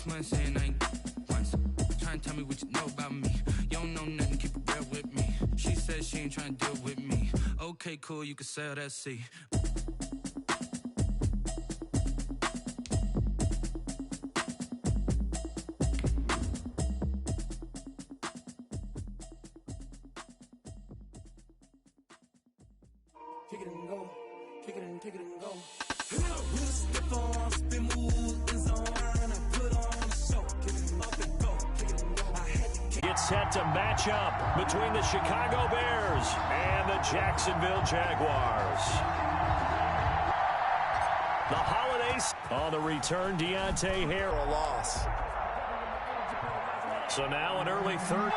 months saying I ain't once. Trying to tell me what you know about me. You don't know nothing, keep it real with me. She said she ain't trying to deal with me. Okay, cool, you can sell that seat. Kick it and go, kick it and go. We'll step on, spin move in zone. I put on the show, kick it up and go, kick it and go. I had to kick. It's set to match up between the Chicago Bears and the Jacksonville Jaguars. The Holidays on the return, Deontay Harris. A loss. So now an early third.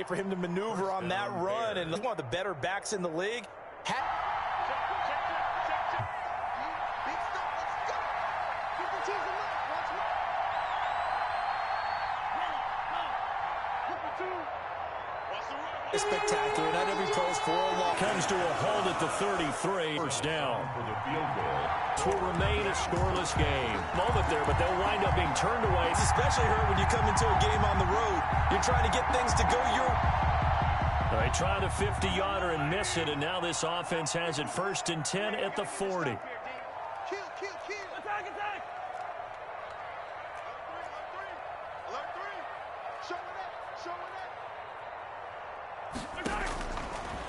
For him to maneuver on that run, and he's one of the better backs in the league. Spectacular. Not every play is for a loss. Comes to a hold at the 33. First down. This will remain a scoreless game. Moment there, but they'll wind up being turned away. It's especially hurt when you come into a game on the road. You're trying to get things to go your... They try the 50-yarder and miss it, and now this offense has it 1st and 10 at the 40. Kill. Attack. Alert three. Show it.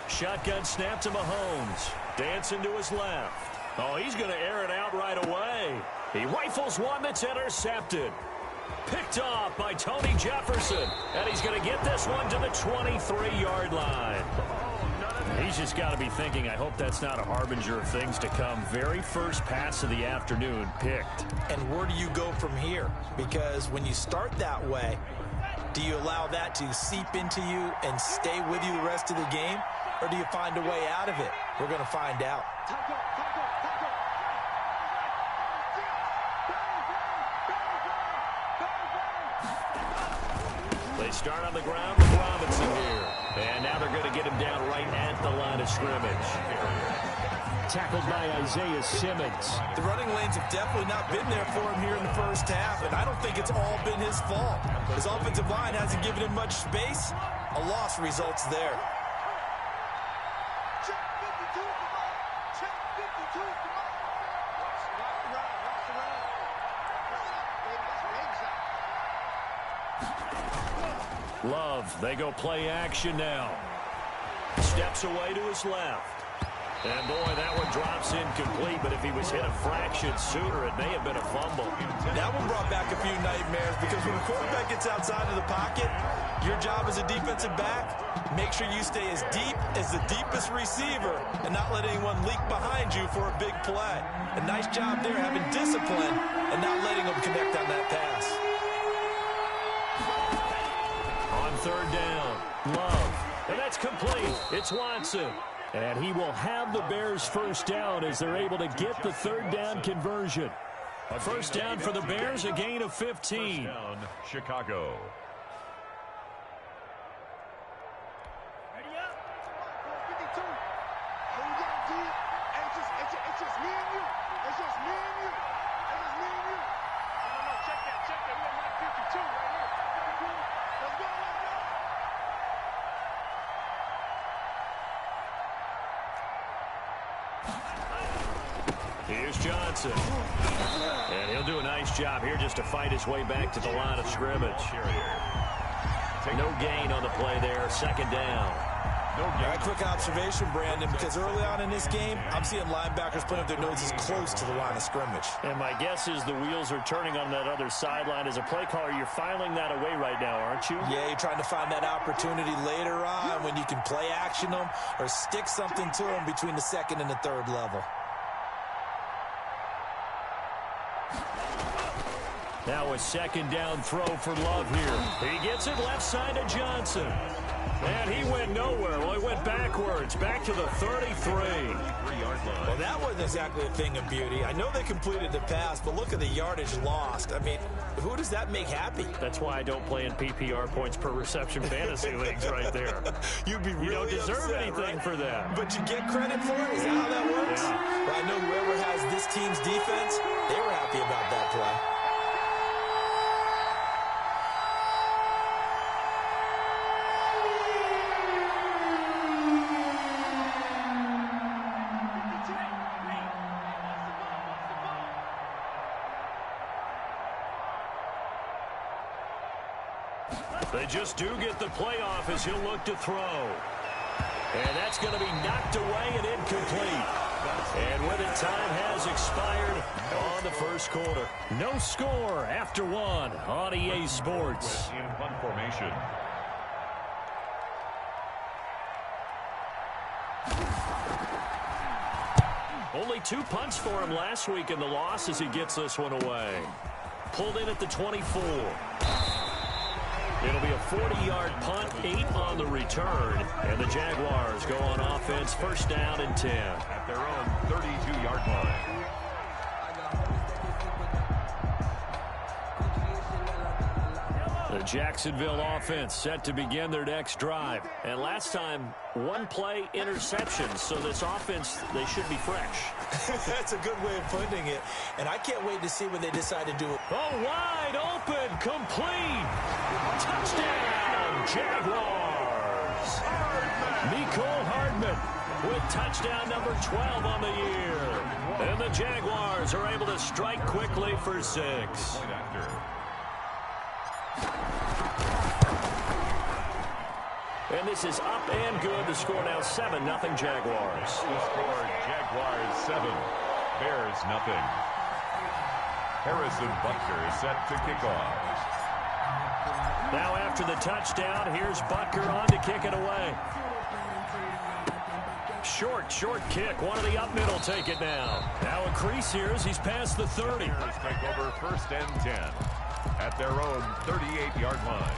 Shotgun snap to Mahomes. Dancing to his left. Oh, he's going to air it out right away. He rifles one that's intercepted. Picked off by Tony Jefferson. And he's going to get this one to the 23-yard line. He's just got to be thinking, I hope that's not a harbinger of things to come. Very first pass of the afternoon picked. And where do you go from here? Because when you start that way, do you allow that to seep into you and stay with you the rest of the game? Or do you find a way out of it? We're going to find out. They start on the ground with Robinson here. And now they're going to get him down right at the line of scrimmage. Tackled by Isaiah Simmons. The running lanes have definitely not been there for him here in the first half, and I don't think it's all been his fault. His offensive line hasn't given him much space. A loss results there. Love, they go play action now. Steps away to his left. And boy, that one drops incomplete, but if he was hit a fraction sooner, it may have been a fumble. That one brought back a few nightmares, because when a quarterback gets outside of the pocket, your job as a defensive back, make sure you stay as deep as the deepest receiver and not let anyone leak behind you for a big play. A nice job there, having discipline and not letting them connect on that pass. On third down, Love. And that's complete. It's Watson. And he will have the Bears first down as they're able to get the third down conversion. A first down for the Bears, a gain of 15. First down, Chicago. Ready up. 52. Hold on, D. It's just me and you. It's just me and you. No, check that. We're at 52 right here. 52. Let's go. Here's Johnson. And he'll do a nice job here just to fight his way back to the line of scrimmage. No gain on the play there. Second down. All right, quick observation, Brandon, because early on in this game, I'm seeing linebackers putting up their noses close to the line of scrimmage. And my guess is the wheels are turning on that other sideline. As a play caller, you're filing that away right now, aren't you? Yeah, you're trying to find that opportunity later on when you can play action them or stick something to them between the second and the third level. Now a second down throw for Love here. He gets it left side to Johnson. And he went nowhere. Well, he went backwards, back to the 33. Well, that wasn't exactly a thing of beauty. I know they completed the pass, but look at the yardage lost. I mean, who does that make happy? That's why I don't play in PPR points per reception fantasy leagues right there. You'd be really You don't deserve upset, anything right? for that. But you get credit for it? Is that how that works? Yeah. Well, I know whoever has this team's defense, they were happy about that play. They just do get the playoff as he'll look to throw. And that's going to be knocked away and incomplete. And with it, time has expired on the first quarter. No score after one on EA Sports. In punt formation. Only 2 punts for him last week in the loss as he gets this one away. Pulled in at the 24. It'll be a 40-yard punt, 8 on the return. And the Jaguars go on offense, first down and 10. At their own 32-yard line. The Jacksonville offense set to begin their next drive. And last time, 1-play interception. So this offense, they should be fresh. That's a good way of putting it. And I can't wait to see when they decide to do it. Oh, wide open, complete. Touchdown, Jaguars. Mecole Hardman with touchdown number 12 on the year. And the Jaguars are able to strike quickly for 6. And this is up and good. The score now 7-0 Jaguars. The score Jaguars 7, Bears nothing. Harrison Butker is set to kick off. Now after the touchdown, here's Butker on to kick it away. Short kick. One of the up middle take it now. Now a crease here as he's past the 30. Bears take over first and 10 at their own 38-yard line.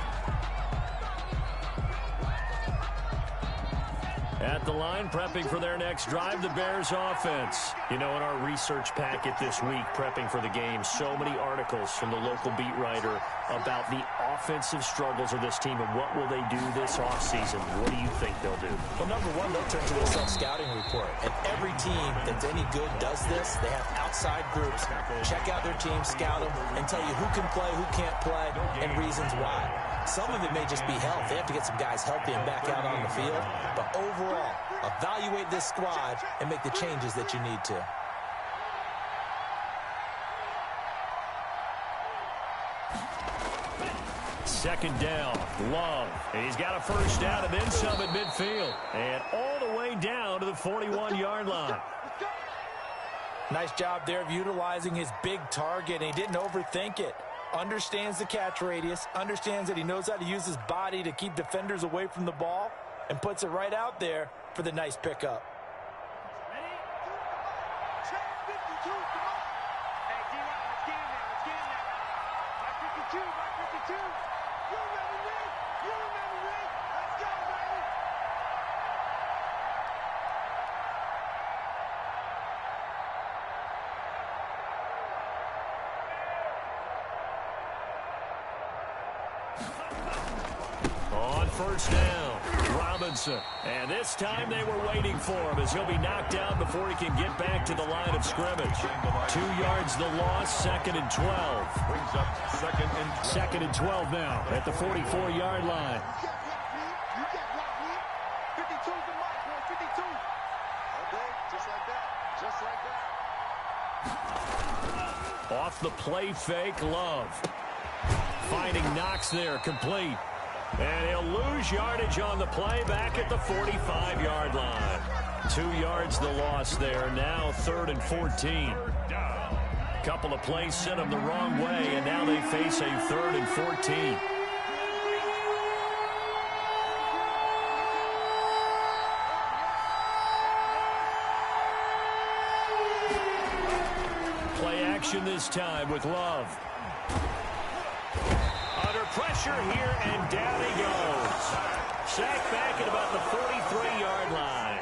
At the line, prepping for their next drive, the Bears offense. You know, in our research packet this week, prepping for the game, so many articles from the local beat writer about the offensive struggles of this team and what will they do this offseason. What do you think they'll do? Well, number one, they'll turn to the self-scouting report. And every team that's any good does this. They have outside groups. Check out their team, scout them, and tell you who can play, who can't play, and reasons why. Some of it may just be health. They have to get some guys healthy and back out on the field. But overall, evaluate this squad and make the changes that you need to. Second down, Love. He's got a first down and then some at midfield. And all the way down to the 41-yard line. Nice job there of utilizing his big target. He didn't overthink it. Understands the catch radius, understands that he knows how to use his body to keep defenders away from the ball, and puts it right out there for the nice pickup. On first down, Robinson. And this time they were waiting for him as he'll be knocked down before he can get back to the line of scrimmage. 2 yards the loss, second and 12. Brings up second and 12. Second and 12 now at the 44-yard line. You get blocked, man. 52's the mark, boy. 52. Okay, just like that. Just like that. Off the play fake, Love. Finding Knox there, complete. And he'll lose yardage on the play back at the 45-yard line. 2 yards the loss there. Now 3rd and 14. Couple of plays sent them the wrong way, and now they face a 3rd and 14. Play action this time with Love. Under pressure here, and down he goes. Sacked back at about the 43-yard line.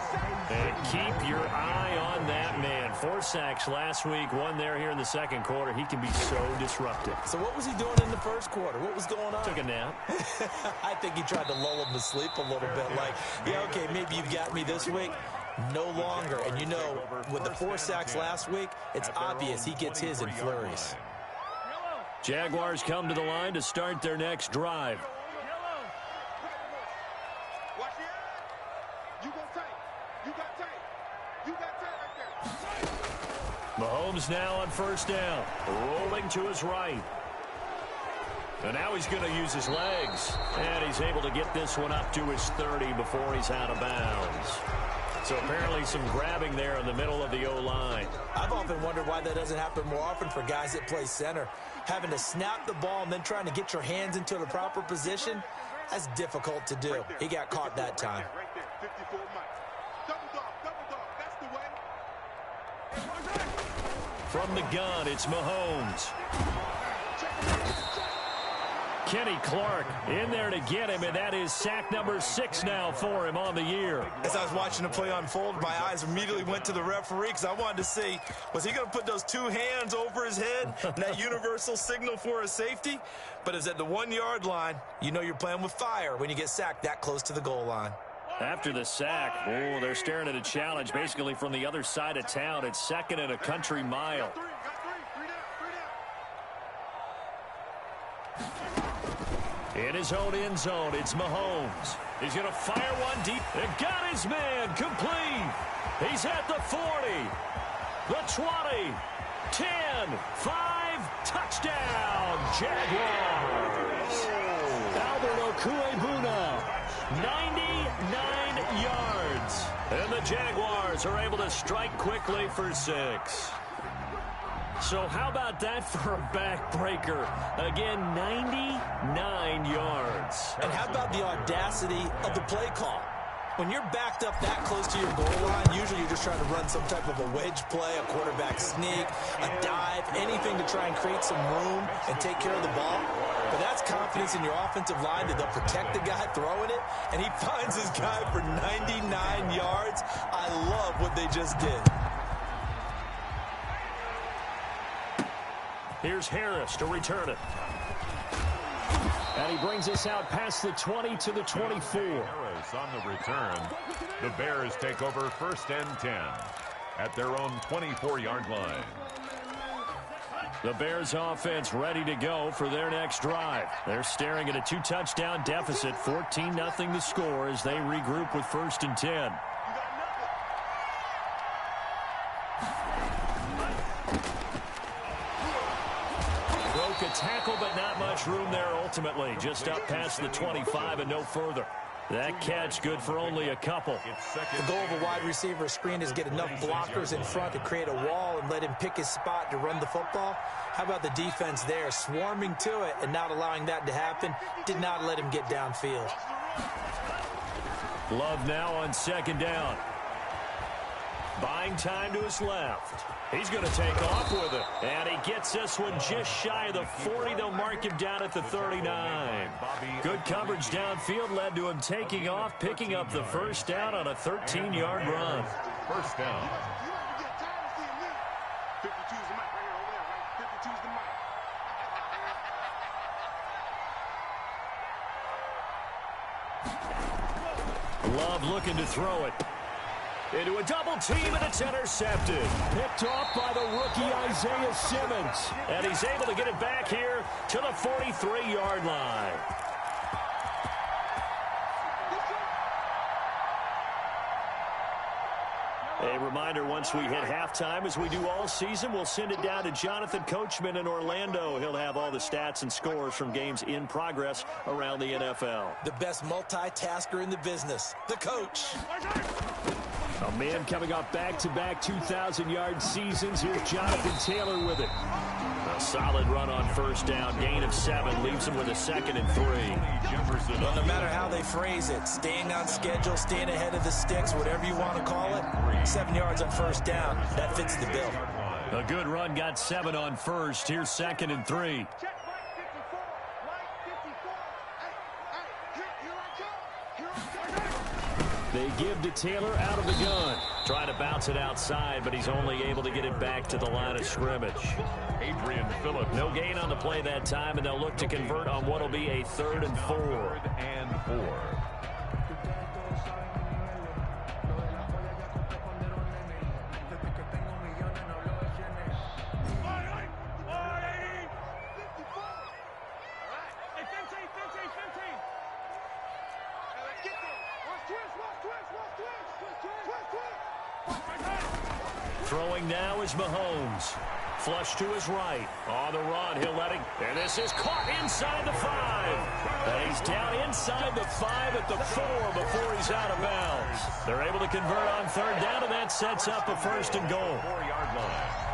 And keep your eye on that man. 4 sacks last week, 1 there here in the second quarter. He can be so disruptive. So what was he doing in the first quarter? What was going on? Took a nap. I think he tried to lull him to sleep a little bit. Like, yeah, okay, maybe you've got me this week. No longer. And you know, with the 4 sacks last week, it's obvious he gets his in flurries. Jaguars come to the line to start their next drive. Watch the eye. You got tight. You got tight. You got tight right there. Mahomes now on first down. Rolling to his right. And now he's going to use his legs. And he's able to get this one up to his 30 before he's out of bounds. So apparently some grabbing there in the middle of the O-line. I've often wondered why that doesn't happen more often for guys that play center. Having to snap the ball and then trying to get your hands into the proper position, that's difficult to do. He got caught that time. From the gun, it's Mahomes. Kenny Clark in there to get him, and that is sack number 6 now for him on the year. As I was watching the play unfold, my eyes immediately went to the referee because I wanted to see, was he going to put those 2 hands over his head, that universal signal for a safety? But it's at the 1-yard line. You know you're playing with fire when you get sacked that close to the goal line. After the sack, they're staring at a challenge basically from the other side of town. It's 2nd and a country mile. In his own end zone, it's Mahomes. He's going to fire one deep. And got his man complete. He's at the 40, the 20, 10, 5, touchdown, Jaguars. Albert Okuebuna, 99 yards. And the Jaguars are able to strike quickly for 6. So how about that for a backbreaker? Again, 99 yards. And how about the audacity of the play call? When you're backed up that close to your goal line, usually you're just trying to run some type of a wedge play, a quarterback sneak, a dive, anything to try and create some room and take care of the ball. But that's confidence in your offensive line that they'll protect the guy throwing it, and he finds his guy for 99 yards. I love what they just did. Here's Harris to return it. And he brings us out past the 20 to the 24. Harris on the return. The Bears take over 1st and 10 at their own 24-yard line. The Bears offense ready to go for their next drive. They're staring at a 2-touchdown deficit, 14-0 the score as they regroup with 1st and 10. Broke a tackle, but not much room there ultimately. Just up past the 25 and no further. That catch good for only a couple. The goal of a wide receiver screen is get enough blockers in front to create a wall and let him pick his spot to run the football. How about the defense there, swarming to it and not allowing that to happen? Did not let him get downfield. Love now on 2nd down. Buying time to his left. He's going to take off with it. And he gets this one just shy of the 40. They'll mark him down at the 39. Good coverage downfield led to him taking off, picking up the 1st down on a 13-yard run. 1st down. Love looking to throw it. Into a double team, and it's intercepted. Picked off by the rookie Isaiah Simmons. And he's able to get it back here to the 43-yard line. A reminder, once we hit halftime, as we do all season, we'll send it down to Jonathan Coachman in Orlando. He'll have all the stats and scores from games in progress around the NFL. The best multitasker in the business, the coach. A man coming off back-to-back 2,000-yard seasons. Here's Jonathan Taylor with it. A solid run on 1st down. Gain of 7 leaves him with a 2nd and 3. Well, no matter how they phrase it, staying on schedule, staying ahead of the sticks, whatever you want to call it, 7 yards on 1st down, that fits the bill. A good run, got 7 on 1st. Here's 2nd and 3. They give to Taylor out of the gun. Trying to bounce it outside, but he's only able to get it back to the line of scrimmage. Adrian Phillips. No gain on the play that time, and they'll look to convert on what will be a 3rd and 4. 3rd and 4. Throwing now is Mahomes. Flush to his right. On the run, he'll let it. And this is caught inside the 5. And he's down inside the 5 at the 4 before he's out of bounds. They're able to convert on third down, and that sets up a first and goal. 4-yard line.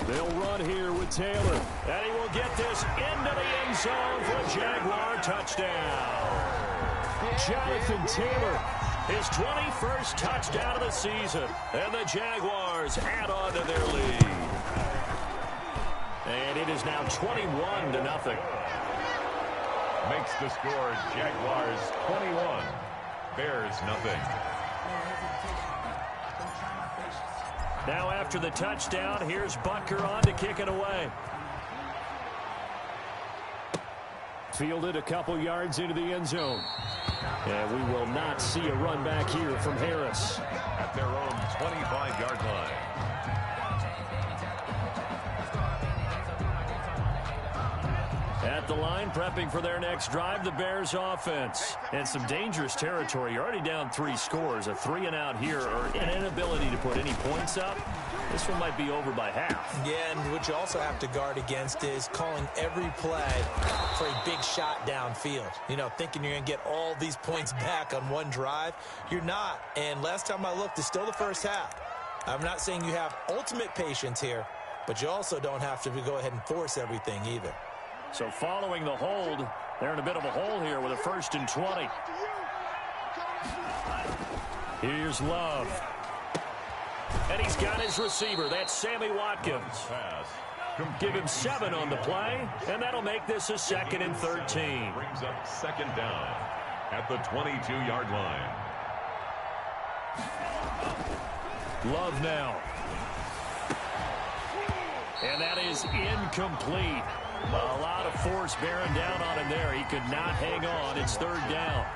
They'll run here with Taylor. And he will get this into the end zone for a Jaguar touchdown. Jonathan Taylor, his 21st touchdown of the season. And the Jaguars add on to their lead. And it is now 21-0. Makes the score Jaguars 21, Bears nothing. Now after the touchdown, here's Butker on to kick it away. Fielded a couple yards into the end zone. And we will not see a run back here from Harris. At their own 25-yard line. At the line, prepping for their next drive, the Bears offense. And some dangerous territory. You're already down 3 scores. A 3-and-out here, or an inability to put any points up. This one might be over by half. Yeah, and what you also have to guard against is calling every play for a big shot downfield. You know, thinking you're going to get all these points back on one drive. You're not. And last time I looked, it's still the first half. I'm not saying you have ultimate patience here, but you also don't have to go ahead and force everything either. So following the hold, they're in a bit of a hole here with a 1st and 20. Here's Love. And he's got his receiver. That's Sammy Watkins. Give him 7 on the play, and that'll make this a 2nd and 13. Brings up 2nd down at the 22-yard line. Love now. And that is incomplete. A lot of force bearing down on him there. He could not hang on. It's 3rd down.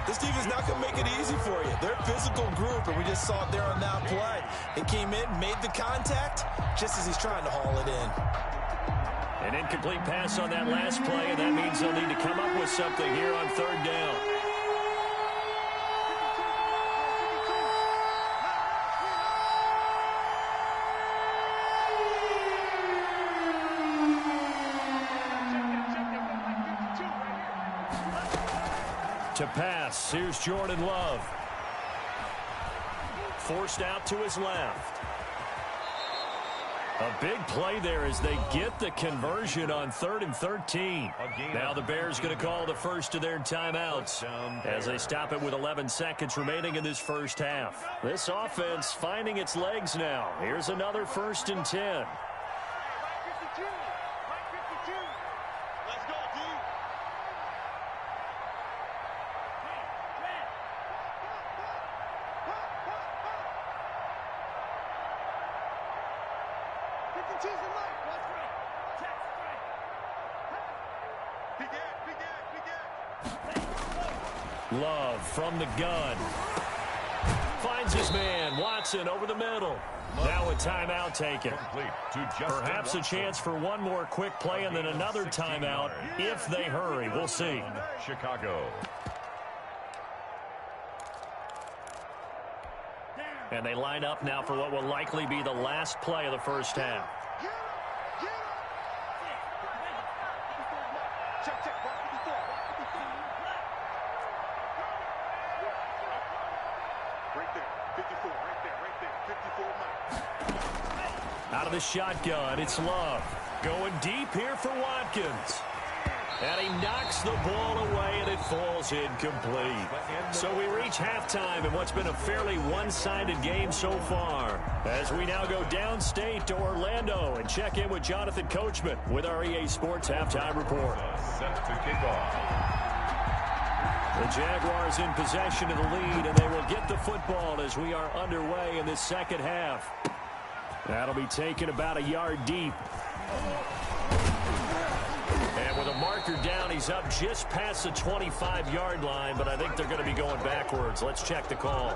This team is not going to make it easy for you. They're a physical group, and we just saw it there on that play. It came in, made the contact, just as he's trying to haul it in. An incomplete pass on that last play, and that means they'll need to come up with something here on 3rd down. To pass, here's Jordan Love. Forced out to his left. A big play there as they get the conversion on 3rd and 13. Now the Bears going to call the first of their timeouts as they stop it with 11 seconds remaining in this first half. This offense finding its legs now. Here's another 1st and 10. Love from the gun. Finds his man, Watson, over the middle. Now a timeout taken. Perhaps a chance for one more quick play and then another timeout if they hurry. We'll see. Chicago. And they line up now for what will likely be the last play of the first half. Out of the shotgun, it's Love. Going deep here for Watkins. And he knocks the ball away, and it falls incomplete. So we reach halftime in what's been a fairly one-sided game so far. As we now go downstate to Orlando and check in with Jonathan Coachman with our EA Sports Halftime Report. Set to kick off. The Jaguars in possession of the lead, and they will get the football as we are underway in this second half. That'll be taken about a yard deep. And with a marker down, he's is up just past the 25-yard line, but I think they're going to be going backwards. Let's check the call.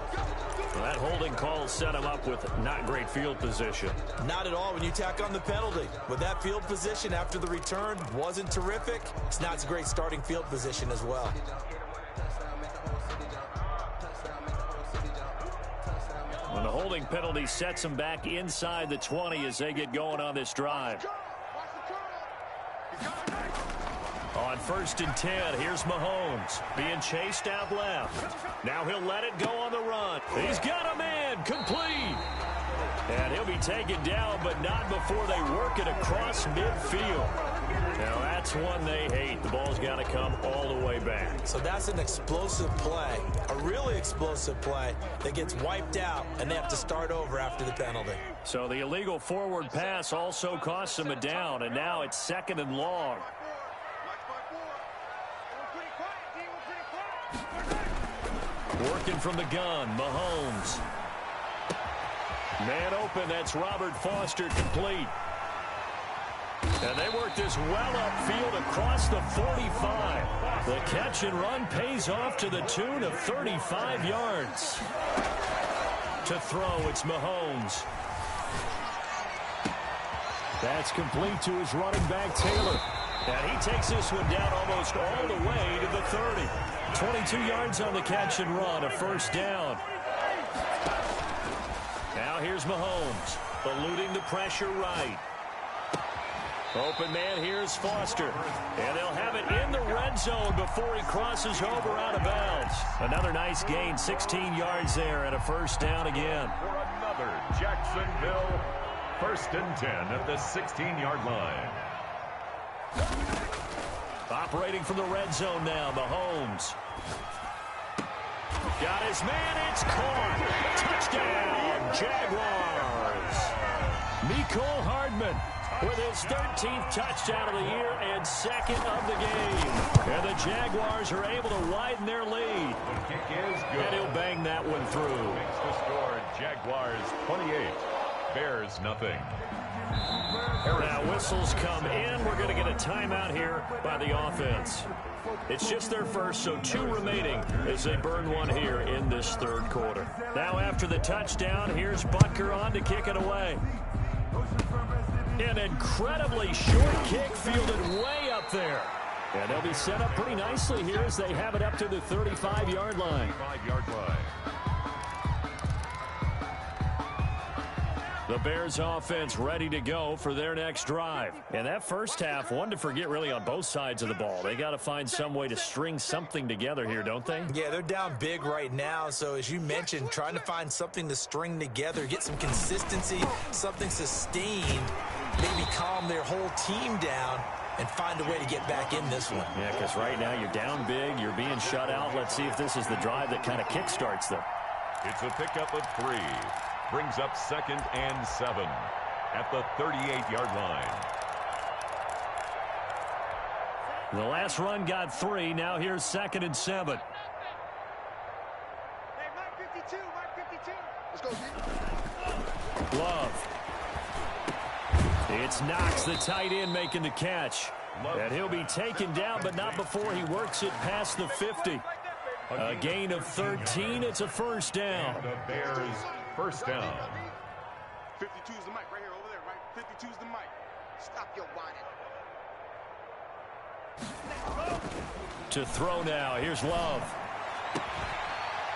Well, that holding call set him up with not great field position. Not at all when you tack on the penalty. With that field position after the return wasn't terrific, it's not a great starting field position as well. When the holding penalty sets them back inside the 20 as they get going on this drive. On 1st and 10, here's Mahomes being chased out left. Now he'll let it go on the run. He's got a man complete. And he'll be taken down, but not before they work it across midfield. Now that's one they hate. The ball's got to come all the way back. So that's an explosive play, a really explosive play that gets wiped out, and they have to start over after the penalty. So the illegal forward pass also costs them a down, and now it's 2nd and long. Working from the gun, Mahomes. Man open, that's Robert Foster, complete. And they work this well upfield across the 45. The catch and run pays off to the tune of 35 yards. To throw, it's Mahomes. That's complete to his running back, Taylor. And he takes this one down almost all the way to the 30. 22 yards on the catch and run, a 1st down. Now here's Mahomes, eluding the pressure right. Open man, here's Foster. And they'll have it in the red zone before he crosses over out of bounds. Another nice gain, 16 yards there, and a 1st down again. For another Jacksonville 1st and 10 at the 16-yard line. Operating from the red zone now, Mahomes. Got his man, it's caught. Touchdown, Jaguars. Mecole Hardman with his 13th touchdown of the year and 2nd of the game. And the Jaguars are able to widen their lead. The kick is good. And he'll bang that one through. Makes the score Jaguars 28, Bears nothing. Now whistles come in. We're going to get a timeout here by the offense. It's just their first, so 2 remaining as they burn one here in this 3rd quarter. Now after the touchdown, here's Butker on to kick it away. An incredibly short kick fielded way up there. And they'll be set up pretty nicely here as they have it up to the 35-yard line. 35-yard line. The Bears offense ready to go for their next drive. And that first half, one to forget really on both sides of the ball. They got to find some way to string something together here, don't they? Yeah, they're down big right now. So as you mentioned, trying to find something to string together, get some consistency, something sustained, maybe calm their whole team down and find a way to get back in this one. Yeah, because right now you're down big, you're being shut out. Let's see if this is the drive that kind of kickstarts them. It's a pickup of 3. Brings up 2nd and 7 at the 38-yard line. The last run got 3. Now here's 2nd and 7. Hey, Mike 52, Mike 52. Let's go, D. Love. It's Knox, the tight end, making the catch. And he'll be taken down, but not before he works it past the 50. A gain of 13. It's a 1st down. The Bears 1st down. 52's the mic right here over there, right? 52's the mic. Stop your whining. To throw now. Here's Love.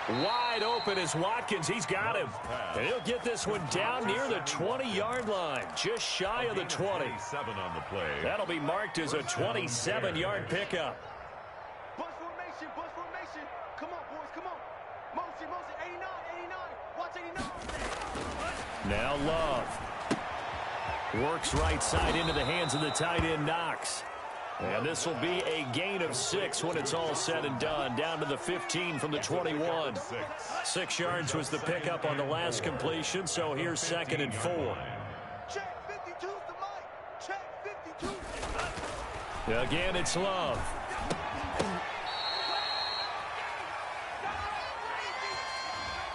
Wide open is Watkins. He's got him. And he'll get this one down near the 20-yard line. Just shy of the 20. 7 on the play. That'll be marked as a 27-yard pickup. Bus formation, bus formation. Come on, boys, come on. Motion, 89, 89. Watch 89. Now Love. Works right side into the hands of the tight end, Knox. And this will be a gain of 6 when it's all said and done. Down to the 15 from the 21. 6 yards was the pickup on the last completion, so here's 2nd and 4. Check 52's the mic. Check 52. Again, it's Love.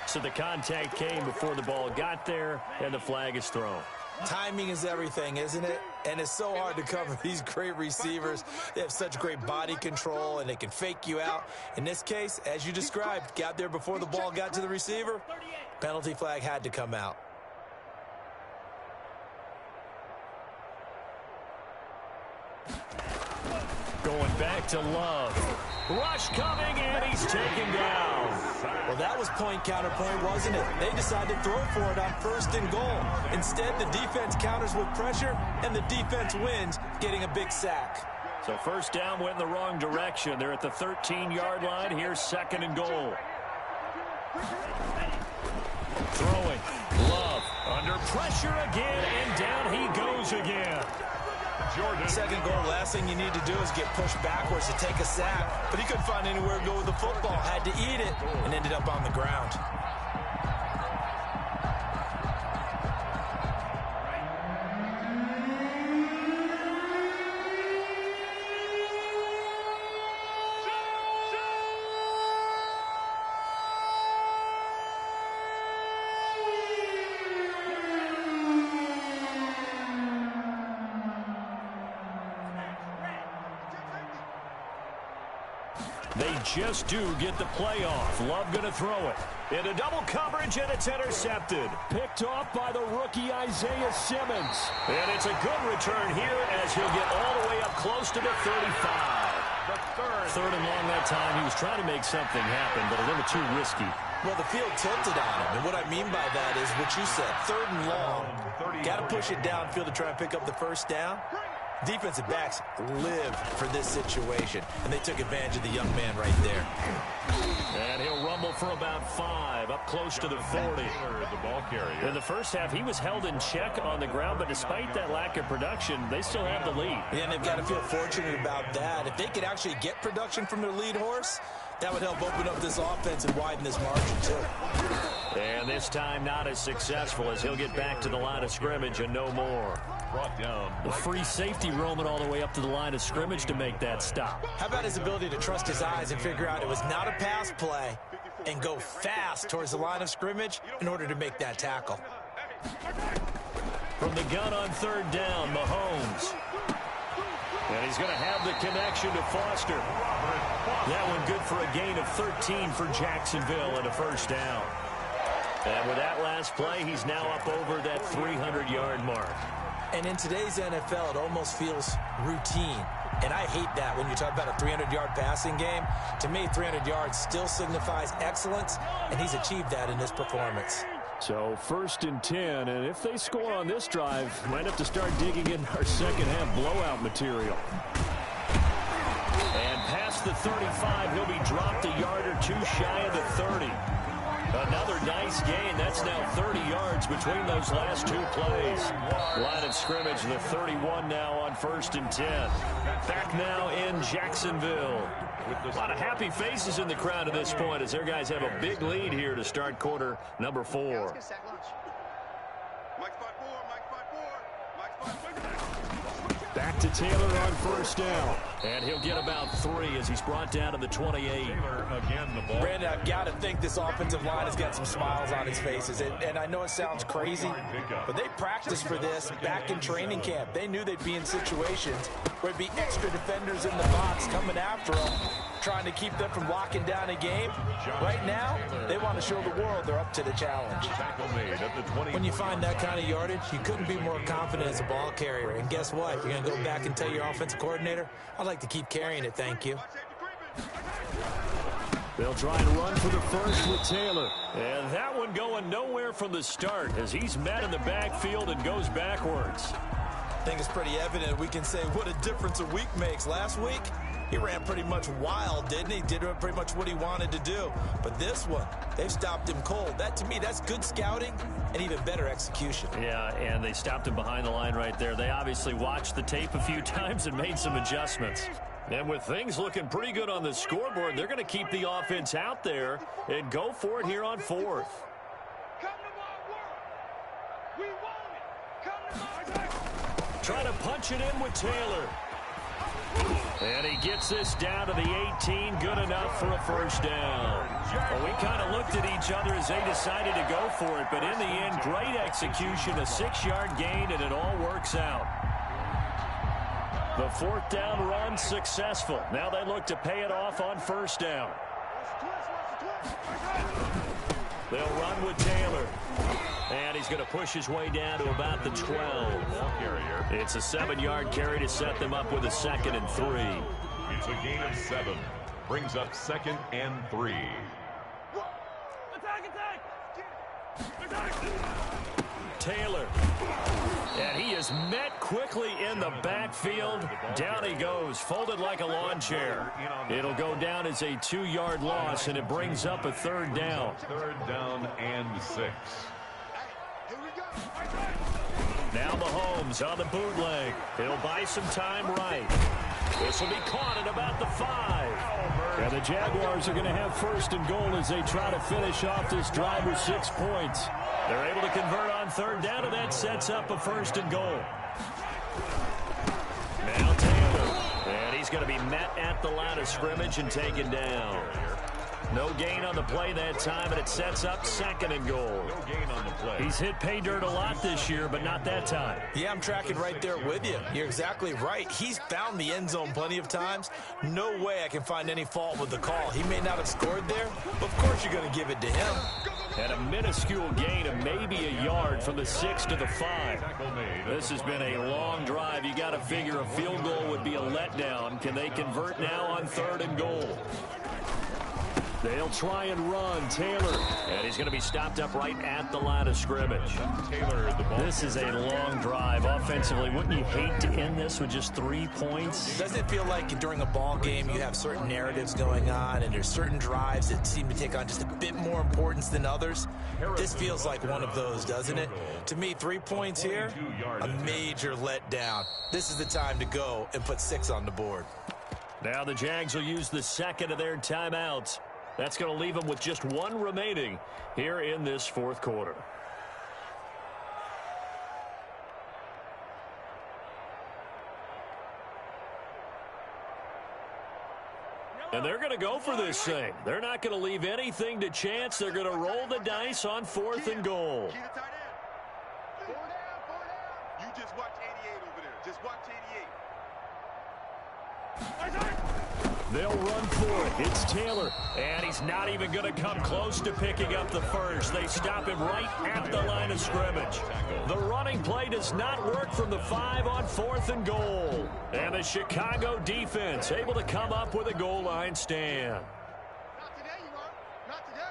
So the contact came before the ball got there, and the flag is thrown. Timing is everything, isn't it? And it's so hard to cover these great receivers. They have such great body control, and they can fake you out. In this case, as you described, got there before the ball got to the receiver. Penalty flag had to come out. Going back to Love. Rush coming, and he's taken down. Well, that was point counterpoint, wasn't it? They decided to throw for it on 1st and goal. Instead, the defense counters with pressure, and the defense wins, getting a big sack. So 1st down went in the wrong direction. They're at the 13-yard line. Here's 2nd and goal. Throwing. Love under pressure again, and down he goes again. Jordan. 2nd goal, last thing you need to do is get pushed backwards to take a sack. But he couldn't find anywhere to go with the football. Had to eat it and ended up on the ground. They just do get the play off. Love going to throw it. Into double coverage, and it's intercepted. Picked off by the rookie Isaiah Simmons. And it's a good return here as he'll get all the way up close to the 35. Third and long that time. He was trying to make something happen, but a little too risky. Well, the field tilted on him, and what I mean by that is what you said. 3rd and long. Got to push it downfield to try and pick up the 1st down. Defensive backs live for this situation, and they took advantage of the young man right there. And he'll rumble for about 5, up close to the 40. The ball carrier. In the first half, he was held in check on the ground, but despite that lack of production, they still have the lead. Yeah, and they've got to feel fortunate about that. If they could actually get production from their lead horse, that would help open up this offense and widen this margin, too. And this time not as successful as he'll get back to the line of scrimmage and no more. Brought down. The free safety roaming all the way up to the line of scrimmage to make that stop. How about his ability to trust his eyes and figure out it was not a pass play and go fast towards the line of scrimmage in order to make that tackle. From the gun on 3rd down, Mahomes. And he's going to have the connection to Foster. That one good for a gain of 13 for Jacksonville and a 1st down. And with that last play, he's now up over that 300-yard mark. And in today's NFL, it almost feels routine. And I hate that when you talk about a 300-yard passing game. To me, 300 yards still signifies excellence, and he's achieved that in this performance. So 1st and 10, and if they score on this drive, might have to start digging in our second half blowout material. And past the 35, he'll be dropped a yard or two shy of the 30. Another nice gain. That's now 30 yards between those last 2 plays. Line of scrimmage, the 31 now on 1st and 10. Back now in Jacksonville. A lot of happy faces in the crowd at this point as their guys have a big lead here to start quarter number 4. Back to Taylor on 1st down. And he'll get about 3 as he's brought down to the 28. Again, the ball. Brandon, I've got to think this offensive line has got some smiles on its faces. And I know it sounds crazy, but they practiced for this back in training camp. They knew they'd be in situations where there'd be extra defenders in the box coming after them, trying to keep them from locking down a game. Right now, they want to show the world they're up to the challenge. When you find that kind of yardage, you couldn't be more confident as a ball carrier. And guess what? You're going to go back and tell your offensive coordinator, I'd like to keep carrying it, thank you. They'll try and run for the 1st with Taylor. And that one going nowhere from the start as he's met in the backfield and goes backwards. I think it's pretty evident we can say what a difference a week makes. Last week, he ran pretty much wild, didn't he? Did pretty much what he wanted to do. But this one, they've stopped him cold. That, to me, that's good scouting and even better execution. Yeah, and they stopped him behind the line right there. They obviously watched the tape a few times and made some adjustments. And with things looking pretty good on the scoreboard, they're going to keep the offense out there and go for it here on 4th. Trying to punch it in with Taylor. And he gets this down to the 18, good enough for a first down. Well, we kind of looked at each other as they decided to go for it, but in the end, great execution, a 6-yard gain, and it all works out. The 4th down run successful. Now they look to pay it off on first down. They'll run with Taylor. And he's going to push his way down to about the 12. It's a 7-yard carry to set them up with a 2nd and 3. It's a gain of 7. Brings up 2nd and 3. Taylor. And he is met quickly in the backfield. Down he goes, folded like a lawn chair. It'll go down as a 2-yard loss, and it brings up a 3rd down. 3rd down and 6. Now Mahomes on the bootleg. He'll buy some time right. This will be caught at about the 5. And the Jaguars are going to have 1st and goal as they try to finish off this drive with 6 points. They're able to convert on 3rd down, and that sets up a 1st and goal. Now Taylor. And he's going to be met at the line of scrimmage and taken down. No gain on the play that time, and it sets up 2nd and goal. No gain on the play. He's hit pay dirt a lot this year, but not that time. Yeah, I'm tracking right there with you. You're exactly right. He's found the end zone plenty of times. No way I can find any fault with the call. He may not have scored there, but of course you're going to give it to him. And a minuscule gain of maybe a yard from the 6 to the 5. This has been a long drive. You got to figure a field goal would be a letdown. Can they convert now on 3rd and goal? They'll try and run. Taylor. And he's going to be stopped up right at the line of scrimmage. Taylor, the ball. This is a long drive offensively. Wouldn't you hate to end this with just 3 points? Doesn't it feel like during a ball game you have certain narratives going on and there's certain drives that seem to take on just a bit more importance than others? This feels like one of those, doesn't it? To me, 3 points here, a major letdown. This is the time to go and put 6 on the board. Now the Jags will use the 2nd of their timeouts. That's going to leave them with just 1 remaining here in this 4th quarter. And they're going to go for this thing. They're not going to leave anything to chance. They're going to roll the dice on 4th and goal. Key to tight end. 4 down, 4 down. You just watch 88 over there. Just watch 88. They'll run for it. It's Taylor. And he's not even going to come close to picking up the 1st. They stop him right at the line of scrimmage. The running play does not work from the 5 on 4th and goal. And the Chicago defense able to come up with a goal line stand. Not today, you are. Not today.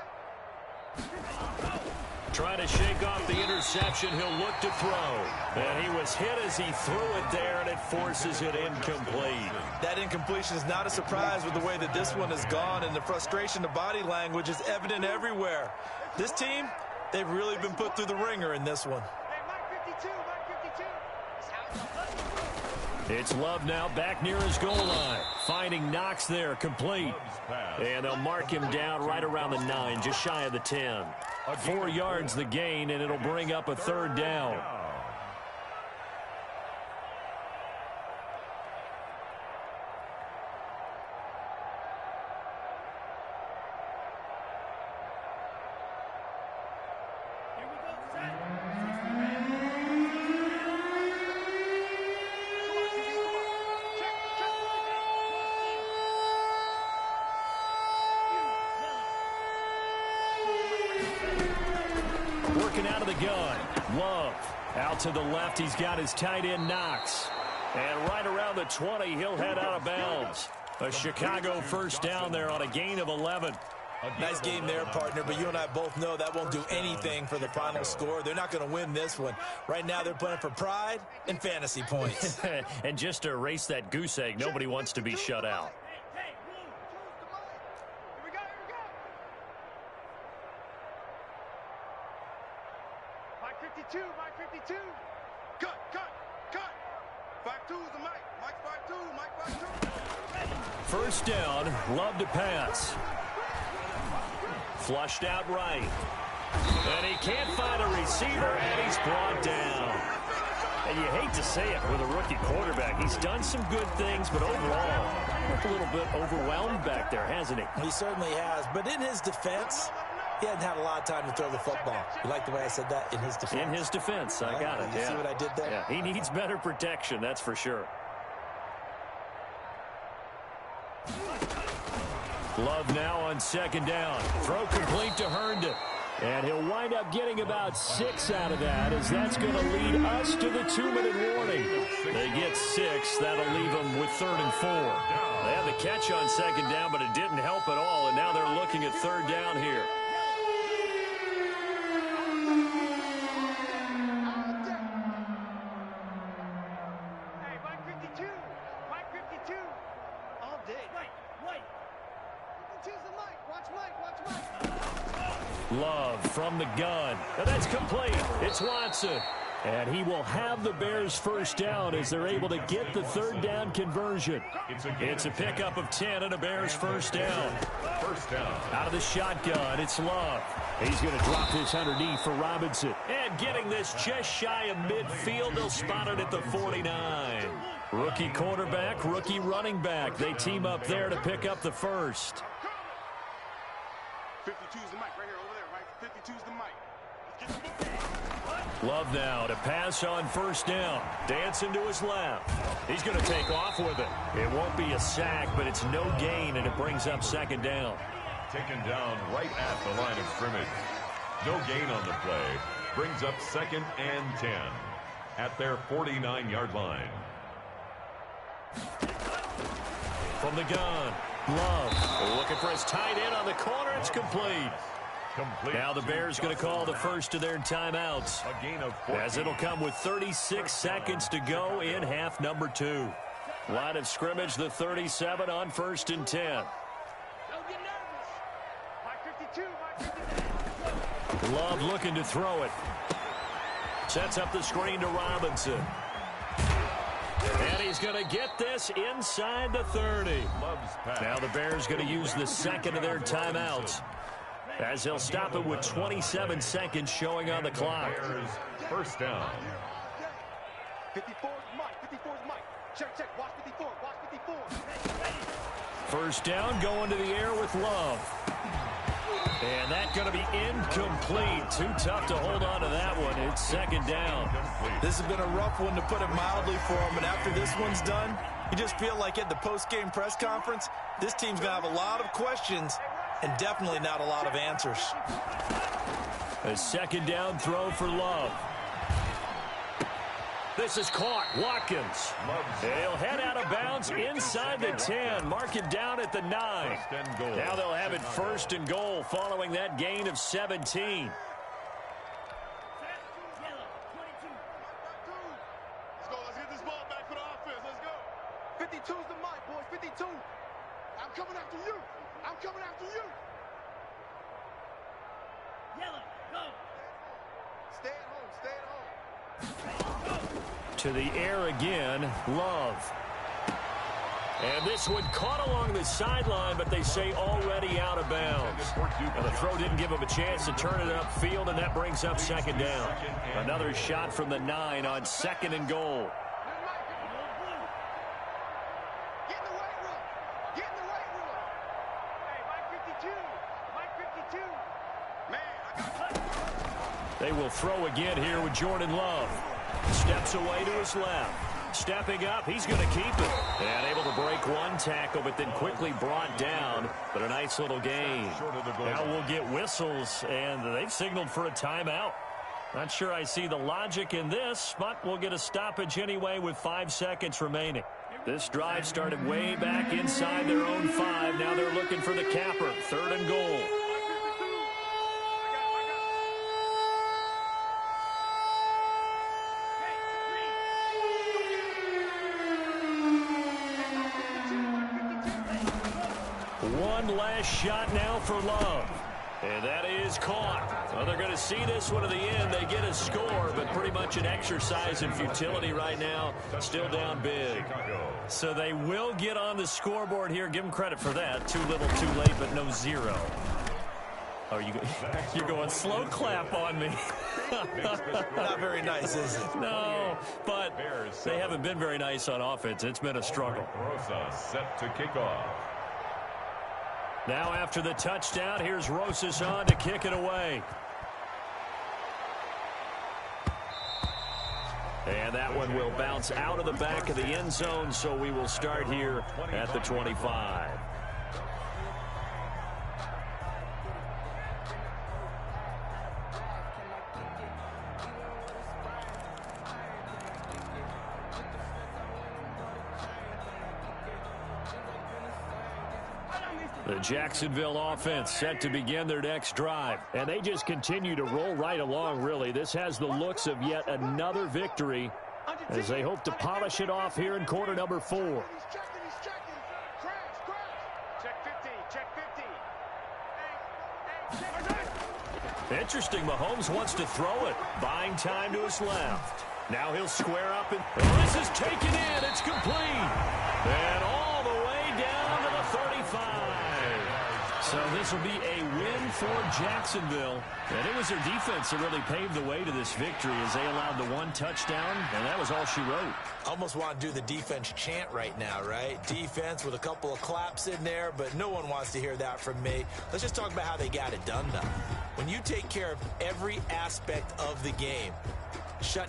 Trying to shake off the interception. He'll look to throw. And he was hit as he threw it there, and it forces it incomplete. That incompletion is not a surprise with the way that this one has gone, and the frustration, the body language is evident everywhere. This team, they've really been put through the ringer in this one. Hey, Mike 52, Mike 52. It's Love now back near his goal line. Finding Knox there, complete. And they'll mark him down right around the 9, just shy of the 10. 4 yards the gain, and it'll bring up a 3rd down. Working out of the gun. Love. Out to the left, he's got his tight end Knox. And right around the 20, he'll head out of bounds. A Chicago first down there on a gain of 11. Nice game there, partner, but you and I both know that won't do anything for the final score. They're not going to win this one. Right now, they're playing for pride and fantasy points. And just to erase that goose egg, nobody wants to be shut out. Mike 52. Cut. 5-2 is the Mike. Mike 5-2. Mike 5-2. First down, Love to pass. Flushed out right. And he can't find a receiver, and he's brought down. And you hate to say it with a rookie quarterback. He's done some good things, but overall, Looked a little bit overwhelmed back there, hasn't he? He certainly has. But in his defense, he hadn't had a lot of time to throw the football. You like the way I said that? In his defense. In his defense. I got it. You see what I did there? Yeah, he needs better protection, that's for sure. Love now on second down. Throw complete to Herndon. And he'll wind up getting about 6 out of that, as that's going to lead us to the 2-minute warning. They get 6. That'll leave them with 3rd and 4. They had the catch on second down, but it didn't help at all, and now they're looking at 3rd down here. Hey, Mike 52. Mike 52. All day. Mike. 52's the Mike. Watch Mike. Love from the gun. And that's complete. It's Watson. And he will have the Bears first down as they're able to get the 3rd down conversion. It's a pickup of 10 and a Bears first down. Out of the shotgun, it's Love. He's going to drop this underneath for Robinson. And getting this just shy of midfield, they'll spot it at the 49. Rookie quarterback, rookie running back. They team up there to pick up the first. 52's the Mike right here over there, right? 52's the Mike. Let's get the Love now to pass on first down. Dancing to his left. He's going to take off with it. It won't be a sack, but it's no gain, and it brings up second down. Taken down right at the line of scrimmage. No gain on the play. Brings up 2nd and 10 at their 49-yard line. From the gun, Love looking for his tight end on the corner. It's complete. Now the Bears going to call the first of their timeouts, A gain of 14. as it'll come with 36 seconds to go in half number 2. Line of scrimmage, the 37 on 1st and 10. Don't get nervous. Mike 52. Love looking to throw it. Sets up the screen to Robinson. And he's going to get this inside the 30. Now the Bears going to use the second of their timeouts, as they'll stop it with 27 seconds showing on the clock. First down. 54's Mike. 54's Mike. Check. Watch 54. Watch 54. First down, going to the air with Love. And that's going to be incomplete. Too tough to hold on to that one. It's second down. This has been a rough one, to put it mildly, for him. And after this one's done, you just feel like at the post-game press conference, this team's going to have a lot of questions and definitely not a lot of answers. A second down throw for Love. This is caught. Watkins. He'll head out of bounds inside the 10. Mark it down at the 9. Now they'll have it 1st and goal following that gain of 17. Let's get this ball back for the offense. Let's go. 52's the Mike, boys. 52. I'm coming after you. I'm coming after you. Yellow, go. Stay at home. Stay at home. To the air again, Love. And this one caught along the sideline, but they say already out of bounds. And the throw didn't give him a chance to turn it upfield, and that brings up second down. Another shot from the 9 on 2nd and goal. Get in the weight room. Get in the weight room. Hey, Mike 52. Mike 52. Man, I got They will throw again here with Jordan Love. Steps away to his left. Stepping up, he's going to keep it. And able to break one tackle, but then quickly brought down. But a nice little gain. Now we'll get whistles, and they've signaled for a timeout. Not sure I see the logic in this, but we'll get a stoppage anyway with 5 seconds remaining. This drive started way back inside their own 5. Now they're looking for the capper. 3rd and goal. One last shot now for Love. And that is caught. Well, they're going to see this one to the end. They get a score, but pretty much an exercise in futility right now. Still down big. So they will get on the scoreboard here. Give them credit for that. Too little, too late, but no 0. Oh, you're going slow clap on me. Not very nice, is it? No, but they haven't been very nice on offense. It's been a struggle. Rosa set to kick off. Now after the touchdown, here's Rosas on to kick it away. And that one will bounce out of the back of the end zone, so we will start here at the 25. The Jacksonville offense set to begin their next drive. And they just continue to roll right along, really. This has the looks of yet another victory as they hope to polish it off here in quarter number 4. He's checking. Crash. Check 50. Interesting, Mahomes wants to throw it. Buying time to his left. Now he'll square up, and this is taken in. It's complete. And all the way down to the 35. So this will be a win for Jacksonville. And it was their defense that really paved the way to this victory as they allowed the one touchdown, and that was all she wrote. Almost want to do the defense chant right now, right? Defense with a couple of claps in there, but no one wants to hear that from me. Let's just talk about how they got it done, though. When you take care of every aspect of the game, shut